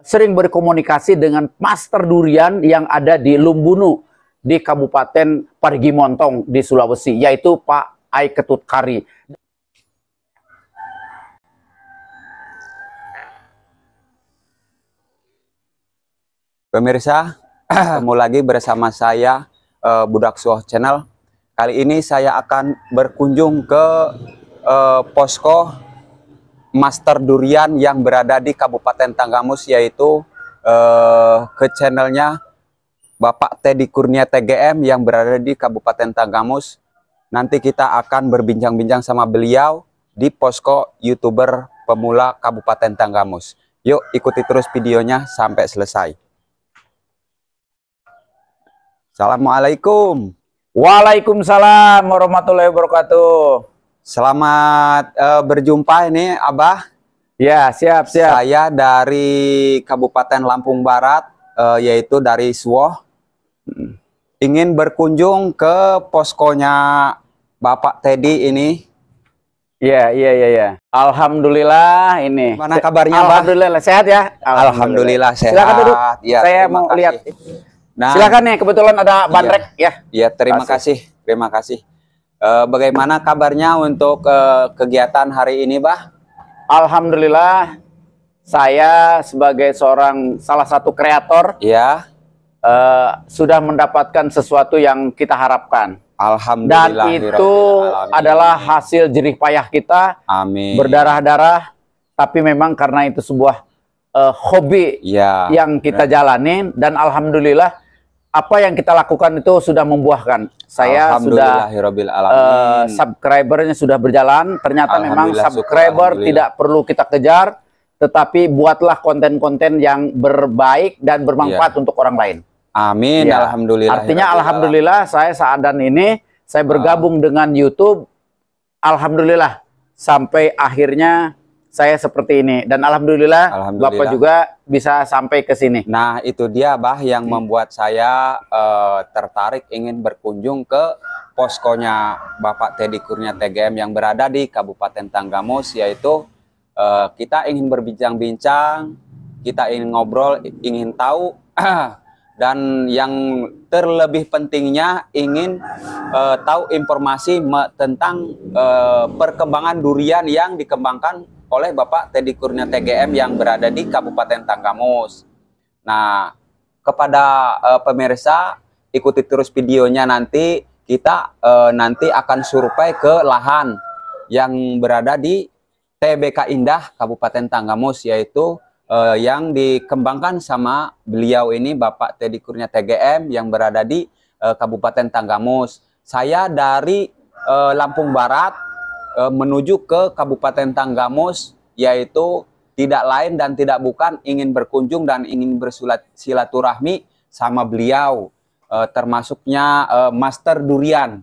sering berkomunikasi dengan master durian yang ada di Lumbunu di Kabupaten Parigi Montong di Sulawesi, yaitu Pak Ai Ketut Kari. Pemirsa, ketemu lagi bersama saya Budak Suoh Channel. Kali ini saya akan berkunjung ke posko Master Durian yang berada di Kabupaten Tanggamus, yaitu ke channelnya Bapak Teddy Kurnia TGM yang berada di Kabupaten Tanggamus. Nanti kita akan berbincang-bincang sama beliau di posko YouTuber pemula Kabupaten Tanggamus. Yuk ikuti terus videonya sampai selesai. Assalamualaikum. Waalaikumsalam warahmatullahi wabarakatuh. Selamat berjumpa ini Abah. Ya, siap. Saya dari Kabupaten Lampung Barat, yaitu dari Suoh. Ingin berkunjung ke poskonya Bapak Teddy ini. Iya. Alhamdulillah ini. Mana kabarnya, Bang? Alhamdulillah sehat ya. Alhamdulillah sehat. Silakan duduk. Ya, saya mau kasih. lihat. Nah, silakan nih, kebetulan ada bandrek ya. Iya, terima kasih. Bagaimana kabarnya untuk kegiatan hari ini, Bah? Alhamdulillah, saya sebagai salah satu kreator, ya, sudah mendapatkan sesuatu yang kita harapkan. Alhamdulillah. Dan itu adalah hasil jerih payah kita. Amin. Berdarah-darah, tapi memang karena itu sebuah hobi yang kita jalanin, dan alhamdulillah apa yang kita lakukan itu sudah membuahkan. Saya sudah subscribernya sudah berjalan. Ternyata memang subscriber tidak perlu kita kejar, tetapi buatlah konten-konten yang berbaik dan bermanfaat untuk orang lain. Amin. Ya. Alhamdulillah. Artinya alhamdulillah saya seadan ini saya bergabung dengan YouTube. Alhamdulillah sampai akhirnya saya seperti ini, dan alhamdulillah Bapak juga bisa sampai ke sini. Nah, itu dia, Bah, yang membuat saya tertarik ingin berkunjung ke poskonya Bapak Teddy Kurnia TGM yang berada di Kabupaten Tanggamus, yaitu kita ingin berbincang-bincang, kita ingin ngobrol, ingin tahu, dan yang terlebih pentingnya ingin tahu informasi tentang perkembangan durian yang dikembangkan oleh Bapak Teddy Kurnia TGM yang berada di Kabupaten Tanggamus. Nah, kepada pemirsa, ikuti terus videonya, nanti kita nanti akan survei ke lahan yang berada di TBK Indah Kabupaten Tanggamus, yaitu yang dikembangkan sama beliau ini, Bapak Teddy Kurnia TGM yang berada di Kabupaten Tanggamus. Saya dari Lampung Barat menuju ke Kabupaten Tanggamus, yaitu tidak lain dan tidak bukan ingin berkunjung dan ingin bersilaturahmi sama beliau, termasuknya Master Durian.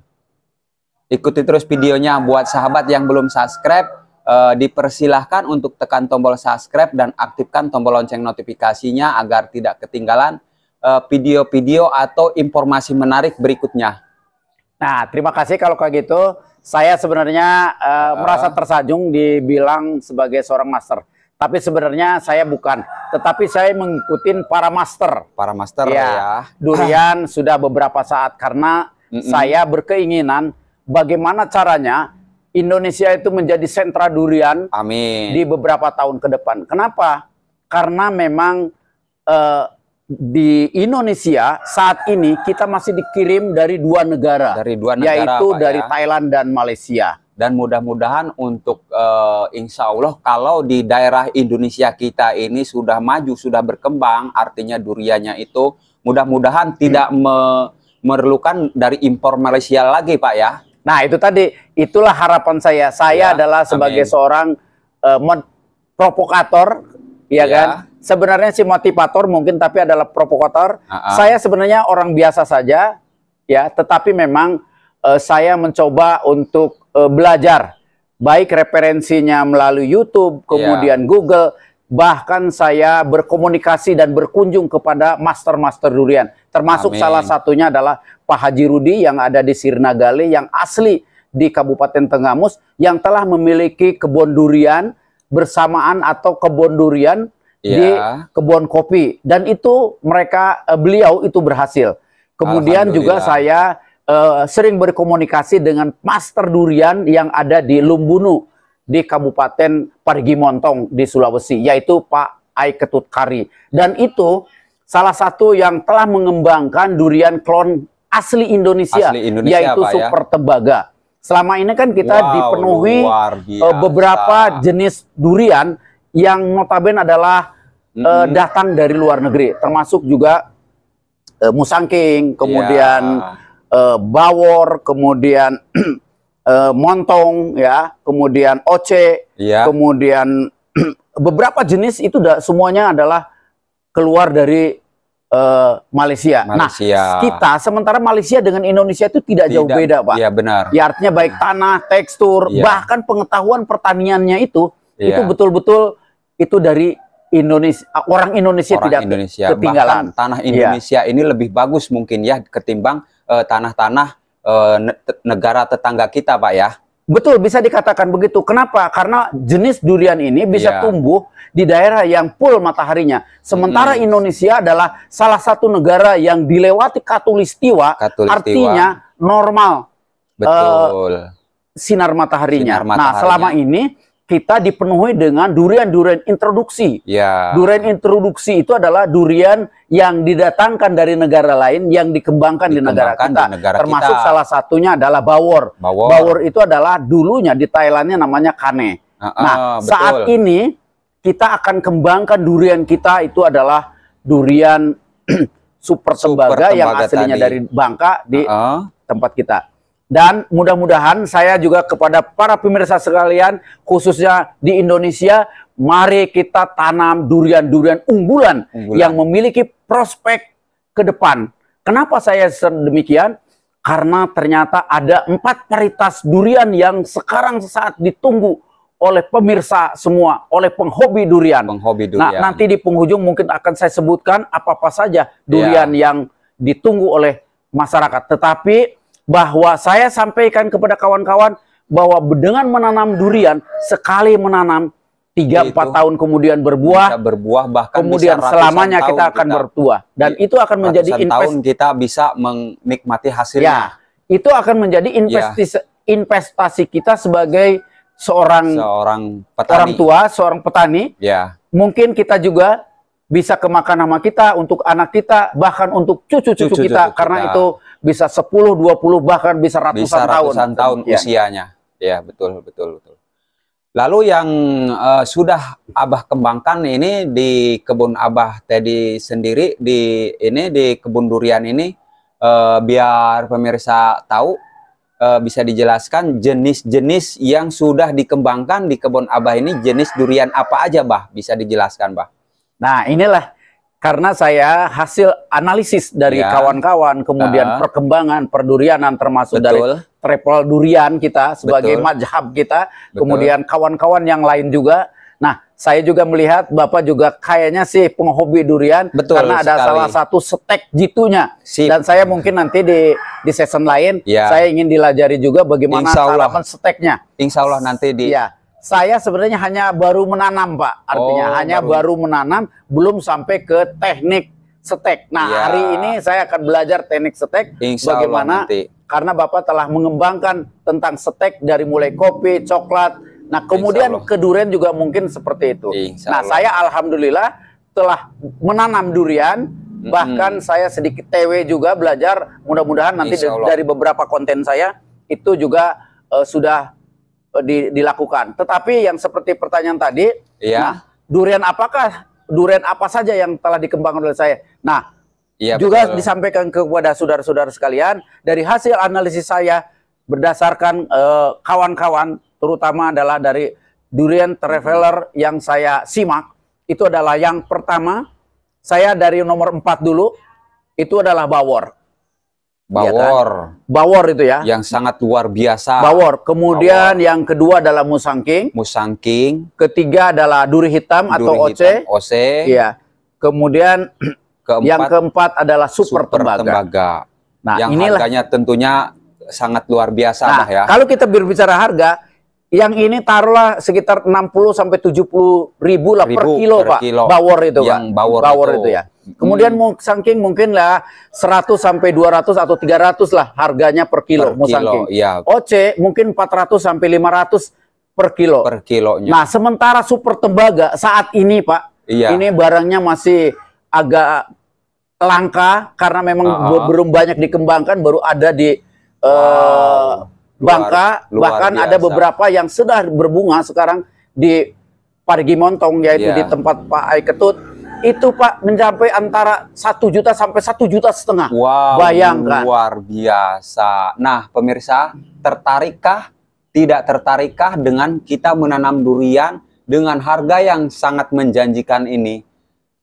Ikuti terus videonya. Buat sahabat yang belum subscribe, dipersilahkan untuk tekan tombol subscribe dan aktifkan tombol lonceng notifikasinya agar tidak ketinggalan video-video atau informasi menarik berikutnya. Nah, terima kasih kalau kayak gitu. Saya sebenarnya merasa tersanjung dibilang sebagai seorang master. Tapi sebenarnya saya bukan. Tetapi saya mengikuti para master. Para master ya. Durian sudah beberapa saat. Karena saya berkeinginan bagaimana caranya Indonesia itu menjadi sentra durian. Amin. Di beberapa tahun ke depan. Kenapa? Karena memang di Indonesia saat ini kita masih dikirim dari dua negara, yaitu Pak, dari Thailand dan Malaysia. Dan mudah-mudahan untuk insya Allah kalau di daerah Indonesia kita ini sudah maju, sudah berkembang, artinya duriannya itu mudah-mudahan tidak memerlukan dari impor Malaysia lagi, Pak ya. Nah, itu tadi, itulah harapan saya. Saya adalah sebagai seorang provokator, ya kan? Sebenarnya si motivator mungkin, tapi adalah provokator. Saya sebenarnya orang biasa saja, ya. Tetapi memang saya mencoba untuk belajar, baik referensinya melalui YouTube, kemudian Google. Bahkan saya berkomunikasi dan berkunjung kepada master-master durian. Termasuk salah satunya adalah Pak Haji Rudi yang ada di Sirnagale, yang asli di Kabupaten Tanggamus, yang telah memiliki kebun durian bersamaan atau kebun durian di kebun kopi, dan itu beliau itu berhasil. Kemudian juga saya sering berkomunikasi dengan master durian yang ada di Lumbunu di Kabupaten Parigi Montong di Sulawesi, yaitu Pak Ai Ketut Kari. Dan itu salah satu yang telah mengembangkan durian klon asli Indonesia yaitu Super Tembaga. Selama ini kan kita dipenuhi beberapa jenis durian yang notabene adalah datang dari luar negeri, termasuk juga musangking, kemudian bawor, kemudian montong, ya, kemudian oce, kemudian beberapa jenis itu semuanya adalah keluar dari Malaysia. Nah, kita sementara Malaysia dengan Indonesia itu tidak jauh beda, Pak. Iya, benar. Ya, artinya baik tanah, tekstur, bahkan pengetahuan pertaniannya itu betul-betul itu dari Indonesia. Orang Indonesia tidak ketinggalan. Bahkan tanah Indonesia ini lebih bagus mungkin ya ketimbang tanah-tanah negara tetangga kita, Pak ya. Betul, bisa dikatakan begitu. Kenapa? Karena jenis durian ini bisa tumbuh di daerah yang full mataharinya. Sementara Indonesia adalah salah satu negara yang dilewati khatulistiwa, artinya normal sinar mataharinya. Nah, selama ini kita dipenuhi dengan durian-durian introduksi. Durian introduksi itu adalah durian yang didatangkan dari negara lain yang dikembangkan di negara kita. Termasuk salah satunya adalah bawor. Bawor itu adalah dulunya di Thailandnya namanya kane. Nah, saat ini kita akan kembangkan durian kita itu adalah durian Super Tembaga yang aslinya dari Bangka di tempat kita. Dan mudah-mudahan saya juga kepada para pemirsa sekalian, khususnya di Indonesia, mari kita tanam durian-durian unggulan yang memiliki prospek ke depan. Kenapa saya demikian? Karena ternyata ada 4 varietas durian yang sekarang saat ditunggu oleh pemirsa semua, oleh penghobi durian. Nah, nanti di penghujung mungkin akan saya sebutkan apa-apa saja durian yang ditunggu oleh masyarakat. Tetapi bahwa saya sampaikan kepada kawan-kawan bahwa dengan menanam durian, sekali menanam 3-4 tahun kemudian berbuah, bahkan kemudian bisa selamanya kita akan bertuah, dan itu akan menjadi tahun kita bisa menikmati hasilnya. Itu akan menjadi investasi kita sebagai seorang petani. Orang tua, seorang petani. Mungkin kita juga bisa kemakan sama kita, untuk anak kita, bahkan untuk cucu-cucu kita, karena itu bisa 10, 20, bahkan bisa ratusan tahun usianya. Ya, betul. Lalu yang sudah Abah kembangkan ini di kebun Abah Teddy sendiri, di kebun durian ini, biar pemirsa tahu, bisa dijelaskan jenis-jenis yang sudah dikembangkan di kebun Abah ini, jenis durian apa aja, Bah? Bisa dijelaskan, Bah? Nah, inilah karena saya hasil analisis dari kawan-kawan, kemudian perkembangan perdurianan termasuk dari travel durian kita sebagai mazhab kita, kemudian kawan-kawan yang lain juga. Nah, saya juga melihat Bapak juga kayaknya sih penghobi durian, karena ada salah satu stek jitunya. Dan saya mungkin nanti di season lain saya ingin dilajari juga bagaimana cara steknya. Insya Allah nanti di saya sebenarnya hanya baru menanam, Pak. Artinya baru menanam, belum sampai ke teknik stek. Nah, hari ini saya akan belajar teknik stek, bagaimana karena Bapak telah mengembangkan tentang stek dari mulai kopi, coklat. Nah, kemudian ke durian juga mungkin seperti itu. Nah, saya alhamdulillah telah menanam durian, bahkan saya sedikit TW juga belajar. Mudah-mudahan nanti dari beberapa konten saya itu juga sudah dilakukan. Tetapi yang seperti pertanyaan tadi, nah, durian apa saja yang telah dikembangkan oleh saya? Nah, juga disampaikan kepada saudara-saudara sekalian, dari hasil analisis saya berdasarkan kawan-kawan, terutama adalah dari durian traveler yang saya simak, itu adalah yang pertama, saya dari nomor 4 dulu, itu adalah bawor. Bawor itu ya, yang sangat luar biasa. Bawor. Kemudian yang kedua adalah musangking. Ketiga adalah duri hitam atau oce. Iya. Kemudian yang keempat adalah super tembaga. Nah, yang harganya tentunya sangat luar biasa, nah, ya. Kalau kita berbicara harga, Yang ini taruhlah sekitar 60 sampai 70 ribu lah per kilo, Pak. Bawor itu, yang Pak. Bawor itu ya. Kemudian musangking mungkin lah 100 sampai 200 atau 300 lah harganya per kilo musangking. Iya. OC mungkin 400 sampai 500 per kilo. Per kilonya. Nah, sementara super tembaga saat ini, Pak, ini barangnya masih agak langka karena memang belum banyak dikembangkan, baru ada di Bangka, bahkan ada beberapa yang sudah berbunga sekarang di Parigi Montong, yaitu di tempat Pak Ai Ketut. Itu, Pak, mencapai antara 1 juta sampai 1,5 juta. Wow, bayangkan. Luar biasa. Nah, pemirsa, tertarikkah, tidak tertarikkah dengan kita menanam durian dengan harga yang sangat menjanjikan ini?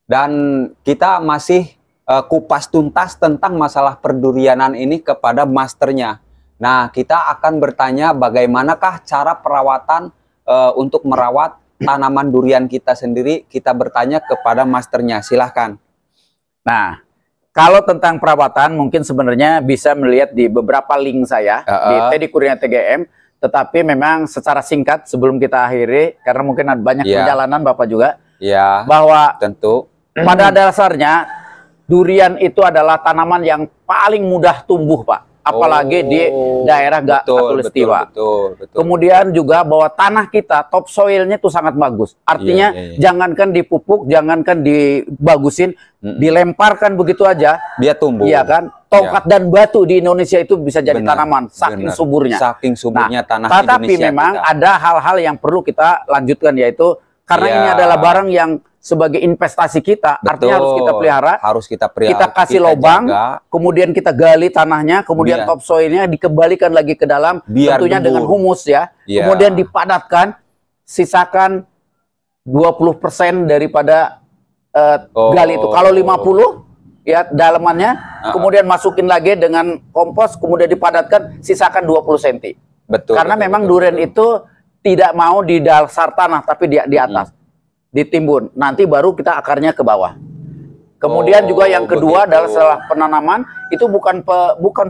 Dan kita masih kupas tuntas tentang masalah perdurianan ini kepada masternya. Nah, kita akan bertanya bagaimanakah cara perawatan untuk merawat tanaman durian kita sendiri. Kita bertanya kepada masternya, silahkan. Nah, kalau tentang perawatan mungkin sebenarnya bisa melihat di beberapa link saya di Teddy Kurnia TGM. Tetapi memang secara singkat sebelum kita akhiri, karena mungkin ada banyak perjalanan Bapak juga, bahwa tentu pada dasarnya durian itu adalah tanaman yang paling mudah tumbuh, Pak. Apalagi di daerah Khatulistiwa. Kemudian juga bahwa tanah kita, top soilnya itu sangat bagus. Artinya jangankan dipupuk, jangankan dibagusin, dilemparkan begitu aja, dia tumbuh. Iya kan? Tongkat dan batu di Indonesia itu bisa jadi tanaman, saking suburnya. Saking suburnya tanah Indonesia. Tetapi memang ada hal-hal yang perlu kita lanjutkan, yaitu karena ini adalah barang yang sebagai investasi kita, artinya harus kita pelihara, kita kasih lubang, kemudian kita gali tanahnya, kemudian topsoilnya dikembalikan lagi ke dalam, tentunya dengan humus ya, kemudian dipadatkan, sisakan 20% daripada gali itu. Kalau 50 ya dalamannya, kemudian masukin lagi dengan kompos, kemudian dipadatkan, sisakan 20 cm. Karena memang durian itu tidak mau di dasar tanah, tapi di atas. Ditimbun, nanti baru kita akarnya ke bawah. Kemudian juga yang kedua adalah setelah penanaman itu bukan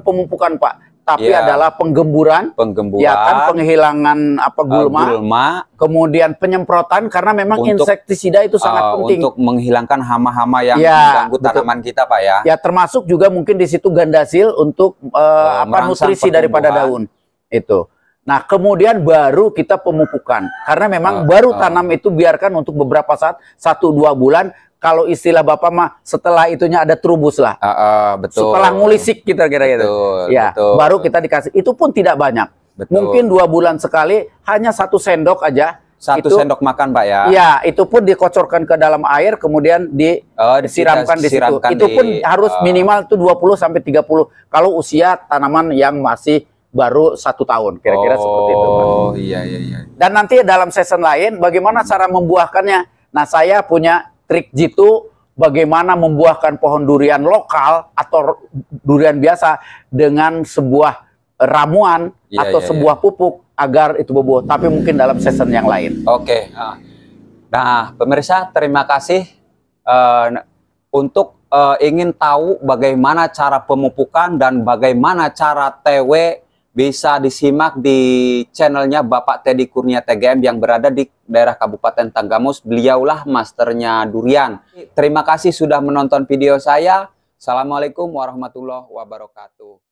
pemupukan, Pak, tapi adalah penggemburan, ya kan, penghilangan gulma, kemudian penyemprotan, karena memang insektisida itu sangat penting untuk menghilangkan hama-hama yang mengganggu tanaman kita, Pak ya. Ya, termasuk juga mungkin di situ gandasil untuk nutrisi daripada daun itu. Nah, kemudian baru kita pemupukan. Karena memang baru tanam itu biarkan untuk beberapa saat, 1-2 bulan. Kalau istilah Bapak mah setelah itunya ada trubus lah. Betul. Setelah ngulisik kita kira-kira. Ya, baru kita dikasih. Itu pun tidak banyak. Mungkin 2 bulan sekali, hanya 1 sendok aja. 1 sendok makan, Pak ya. Ya, itu pun dikocorkan ke dalam air, kemudian disiramkan di situ. Itu pun harus minimal itu 20 sampai 30 kalau usia tanaman yang masih baru 1 tahun, kira-kira seperti itu. Iya. Dan nanti dalam season lain, bagaimana cara membuahkannya? Nah, saya punya trik jitu bagaimana membuahkan pohon durian lokal atau durian biasa dengan sebuah ramuan atau sebuah pupuk agar itu berbuah. Tapi mungkin dalam season yang lain. Oke. Nah, pemirsa, terima kasih untuk ingin tahu bagaimana cara pemupukan dan bagaimana cara TW. Bisa disimak di channelnya Bapak Teddy Kurnia TGM yang berada di daerah Kabupaten Tanggamus. Beliaulah masternya durian. Terima kasih sudah menonton video saya. Assalamualaikum warahmatullahi wabarakatuh.